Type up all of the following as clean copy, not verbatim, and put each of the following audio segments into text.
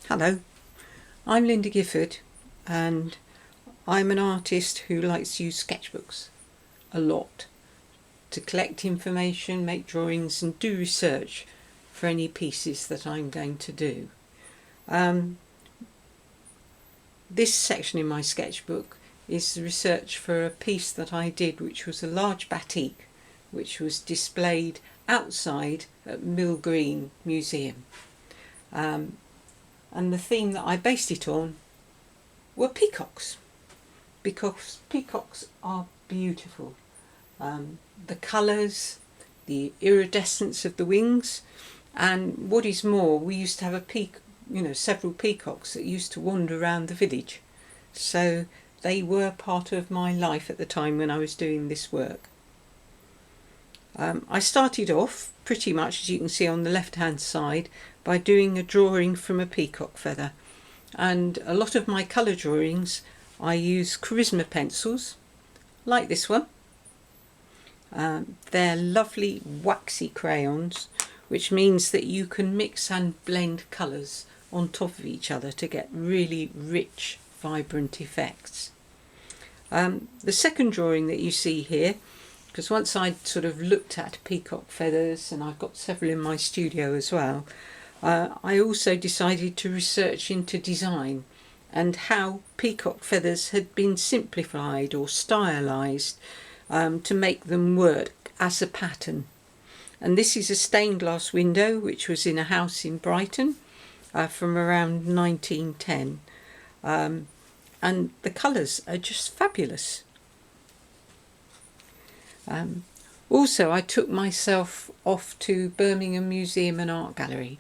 Hello, I'm Linda Gifford and I'm an artist who likes to use sketchbooks a lot to collect information, make drawings and do research for any pieces that I'm going to do. This section in my sketchbook is the research for a piece that I did, which was a large batik which was displayed outside at Mill Green Museum. And the theme that I based it on were peacocks, because peacocks are beautiful. The colours, the iridescence of the wings, and what is more, we used to have several peacocks that used to wander around the village. So they were part of my life at the time when I was doing this work. I started off pretty much, as you can see on the left hand side, by doing a drawing from a peacock feather, and a lot of my colour drawings I use charisma pencils like this one. They're lovely waxy crayons, which means that you can mix and blend colours on top of each other to get really rich, vibrant effects. The second drawing that you see here, because once I'd sort of looked at peacock feathers, and I've got several in my studio as well, I also decided to research into design and how peacock feathers had been simplified or stylised to make them work as a pattern. And this is a stained glass window which was in a house in Brighton from around 1910. And the colours are just fabulous. Also, I took myself off to Birmingham Museum and Art Gallery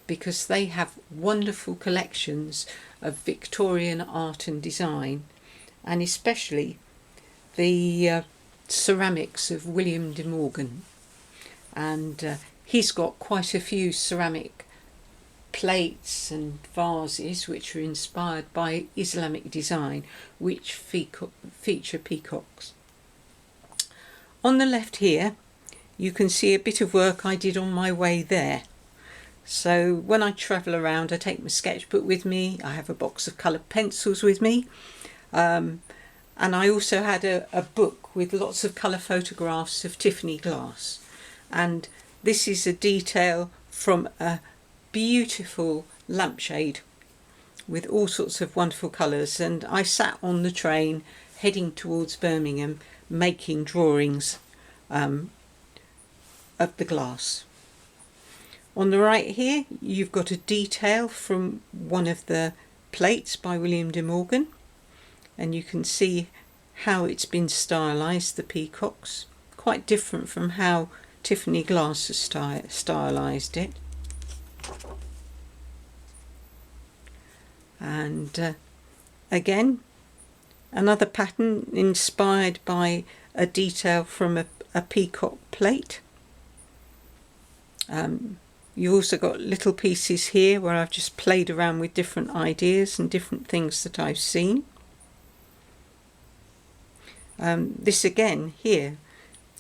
because they have wonderful collections of Victorian art and design, and especially the ceramics of William de Morgan. And he's got quite a few ceramic plates and vases which are inspired by Islamic design, which feature peacocks. On the left here, you can see a bit of work I did on my way there. So when I travel around, I take my sketchbook with me. I have a box of coloured pencils with me. And I also had a book with lots of colour photographs of Tiffany glass. And this is a detail from a beautiful lampshade with all sorts of wonderful colours. And I sat on the train heading towards Birmingham making drawings of the glass. On the right here, you've got a detail from one of the plates by William de Morgan, and you can see how it's been stylised, the peacocks, quite different from how Tiffany glass has stylised it. And again, another pattern inspired by a detail from a peacock plate. You also got little pieces here where I've just played around with different ideas and different things that I've seen. This again here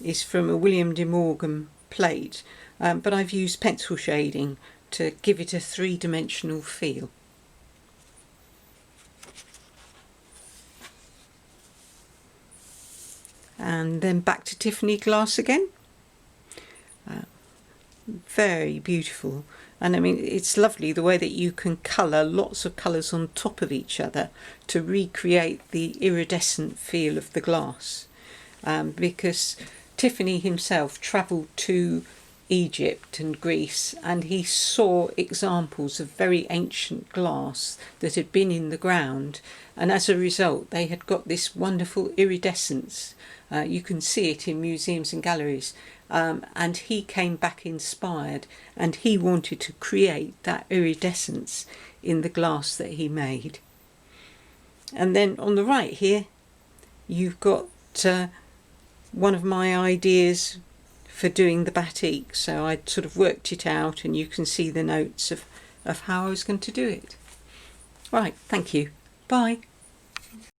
is from a William de Morgan plate, but I've used pencil shading to give it a three-dimensional feel. And then back to Tiffany glass again. Very beautiful. And I mean, it's lovely the way that you can colour lots of colours on top of each other to recreate the iridescent feel of the glass. Because Tiffany himself travelled to Egypt and Greece, and he saw examples of very ancient glass that had been in the ground, and as a result they had got this wonderful iridescence. You can see it in museums and galleries, and he came back inspired, and he wanted to create that iridescence in the glass that he made. And then on the right here you've got one of my ideas for doing the batik, so I'd sort of worked it out, and you can see the notes of how I was going to do it. Right, thank you. Bye.